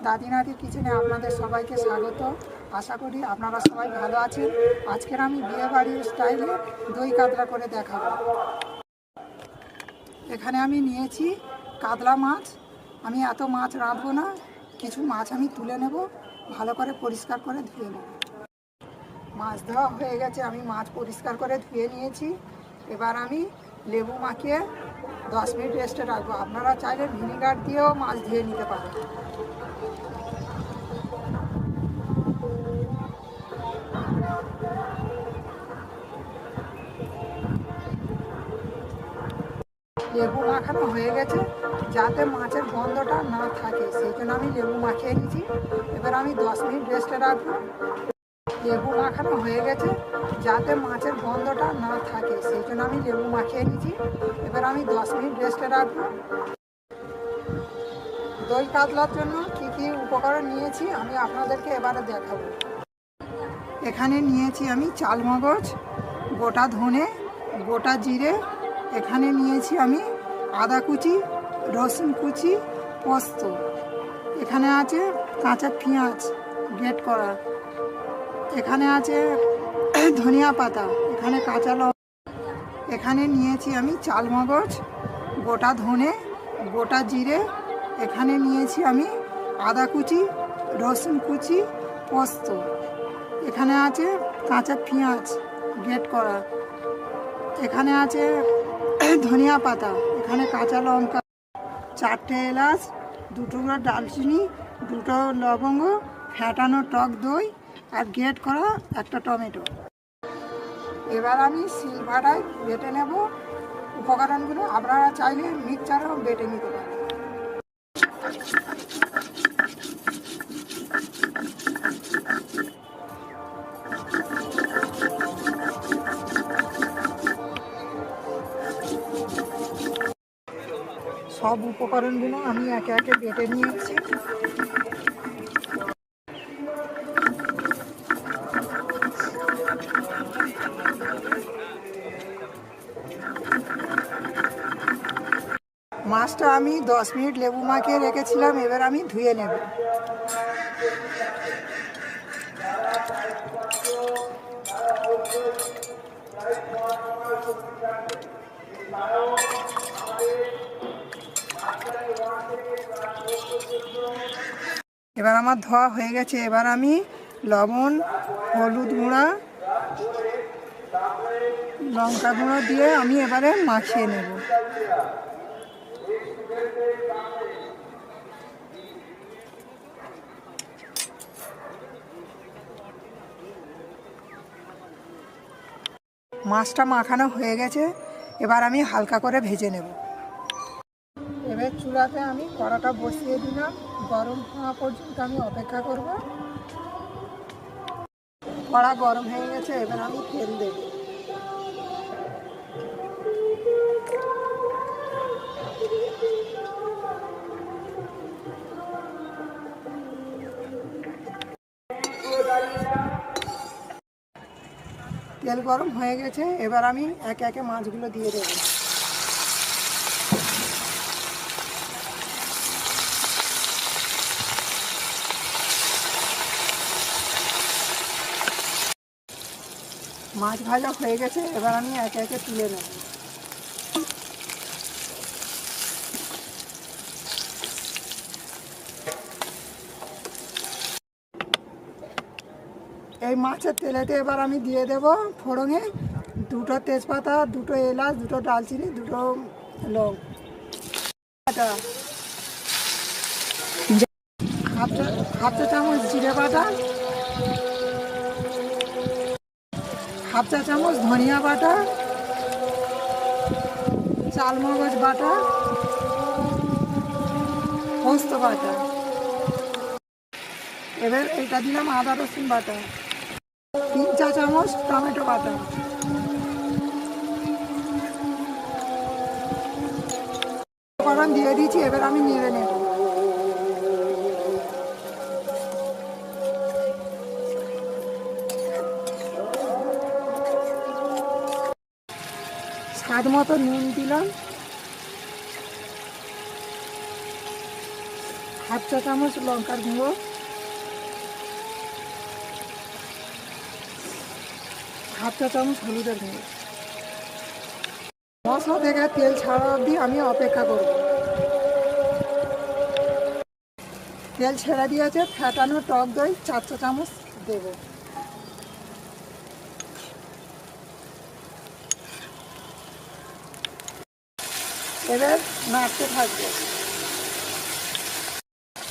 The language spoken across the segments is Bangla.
দাদি নাতির কিচেনে আপনাদের সবাইকে স্বাগত। আশা করি আপনারা সবাই ভালো আছেন। আজকের আমি বিয়েবাড়ির স্টাইলে দই কাতলা করে দেখাবো। এখানে আমি নিয়েছি কাতলা মাছ। আমি এত মাছ রাঁধবো না, কিছু মাছ আমি তুলে নেব, ভালো করে পরিষ্কার করে ধুয়ে নেব। মাছ ধোয়া হয়ে গেছে, আমি মাছ পরিষ্কার করে ধুয়ে নিয়েছি। এবার আমি লেবু মাখিয়ে 10 মিনিট রেস্টে রাখবো। আপনারা চাইলে ভিনিগার দিয়েও মাছ ধুয়ে নিতে পারেন। লেবু মাখানো হয়ে গেছে, যাতে মাছের গন্ধটা না থাকে, সেই জন্য আমি লেবু মাখিয়ে নিয়েছি। এবার আমি 10 মিনিট রেস্টে রাখবো। লেবু মাখানো হয়ে গেছে, যাতে মাছের গন্ধটা না থাকে, সেই জন্য আমি লেবু মাখিয়ে নিয়েছি। এবার আমি 10 মিনিট রেস্টে রাখবো। দই কাতলার জন্য কী কী উপকরণ নিয়েছি আমি আপনাদেরকে এবারে দেখাবো। এখানে নিয়েছি আমি চালমগজ, গোটা ধনে, গোটা জিরে। এখানে নিয়েছি আমি আদা কুচি, রসুন কুচি, পোস্ত। এখানে আছে কাঁচা পেঁয়াজ গ্রেট করা। এখানে আছে ধনিয়া পাতা, এখানে কাঁচা লঙ্কা। এখানে নিয়েছি আমি চালমগজ, গোটা ধনে, গোটা জিরে। এখানে নিয়েছি আমি আদা কুচি, রসুন কুচি, পোস্ত। এখানে আছে কাঁচা পেঁয়াজ গ্রেট করা। এখানে আছে ধনিয়া পাতা, এখানে কাঁচা লঙ্কা, 4টে এলাচ, 2 টুকরো ডালচিনি, 2টো লবঙ্গ, ফ্যাটানো টক দই আর গ্রেট করা একটা টমেটো। এবার আমি শিলপাটায় বেটে নেব উপকরণগুলো। আপনারা চাইলে মিক্সচারেও বেটে নিতে পারেন। সব উপকরণগুলো আমি একে একে বেটে নিয়েছি। মাছটা আমি 10 মিনিট লেবু মাখিয়ে রেখেছিলাম, এবার আমি ধুয়ে নেব। এবার আমার ধোয়া হয়ে গেছে। এবার আমি লবণ, হলুদ গুঁড়া, লঙ্কা গুঁড়ো দিয়ে আমি এবারে মাখিয়ে নেব। মাছটা মাখানো হয়ে গেছে, এবার আমি হালকা করে ভেজে নেব। এবার চুলাতে আমি কড়াটা বসিয়ে দিলাম, গরম হওয়া পর্যন্ত আমি অপেক্ষা করব। কড়া গরম হয়ে গেছে, এবার আমি তেল দেব। তেল গরম হয়ে গেছে, এবার আমি একে একে মাছগুলো দিয়ে দেব। মাছ ভাজা হয়ে গেছে, এবার আমি একে একে তুলে নেব। এই মাছের তেলেতে এবার আমি দিয়ে দেব ফোড়নে 2টো তেজপাতা, 2টো এলাচ, 2টো ডালচিনি, 2টো লং, হাফ চা চামচ জিরে বাটা, হাফ চা চামচ ধনিয়া বাটা, চালমগজ বাটা, পোস্ত বাটা। এবার এটা দিলাম আদা রসুন বাটা, 3 চা চামচ টমেটো বাটা। উপকরণ দিয়ে দিয়েছি, এবার আমি নেড়ে নেব। স্বাদ মতো নুন দিলাম, হাফ চা চামচ লঙ্কার গুঁড়ো, হাফ চা চামচ হলুদের গুঁড়ো। মশলা থেকে তেল ছাড়া অবধি আমি অপেক্ষা করব। তেল ছেড়ে দিয়েছে, ফ্যাটানো টক দই 4 চা চামচ দেব। এবার নাড়তে থাকবো।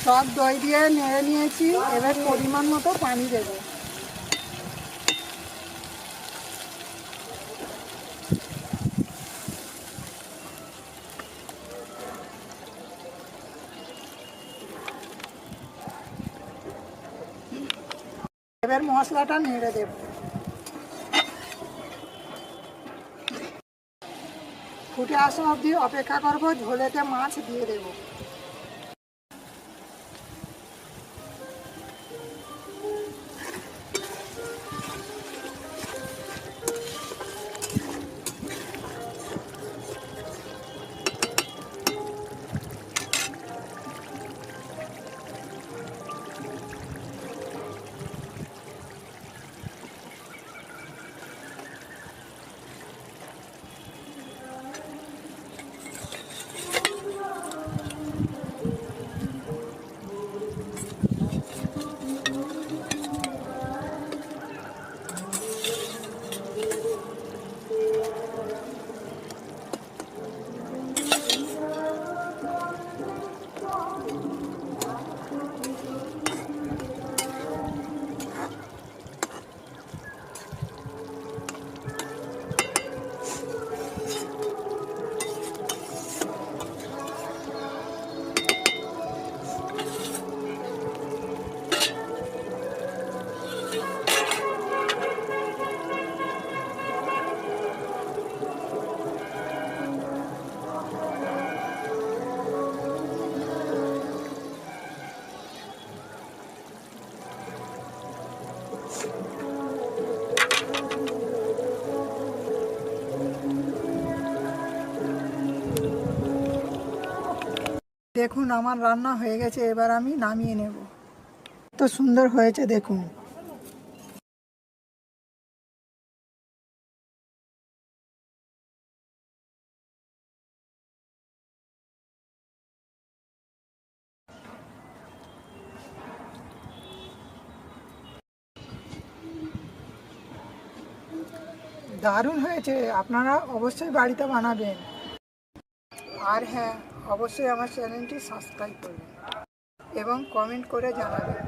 টক দই দিয়ে নেড়ে নিয়েছি, এবার পরিমাণ মতো পানি দেব। এবার মশলাটা নেড়ে দেব। ফুটে আসা অবধি অপেক্ষা করব, ঝোলেতে মাছ দিয়ে দেব। দেখুন আমার রান্না হয়ে গেছে, এবার আমি নামিয়ে নেব। তো সুন্দর হয়েছে দেখুন। দারুণ হয়েছে, আপনারা অবশ্যই বাড়িতে বানাবেন। আর হ্যাঁ, অবশ্যই আমার চ্যানেলটি সাবস্ক্রাইব করবেন এবং কমেন্ট করে জানাবেন।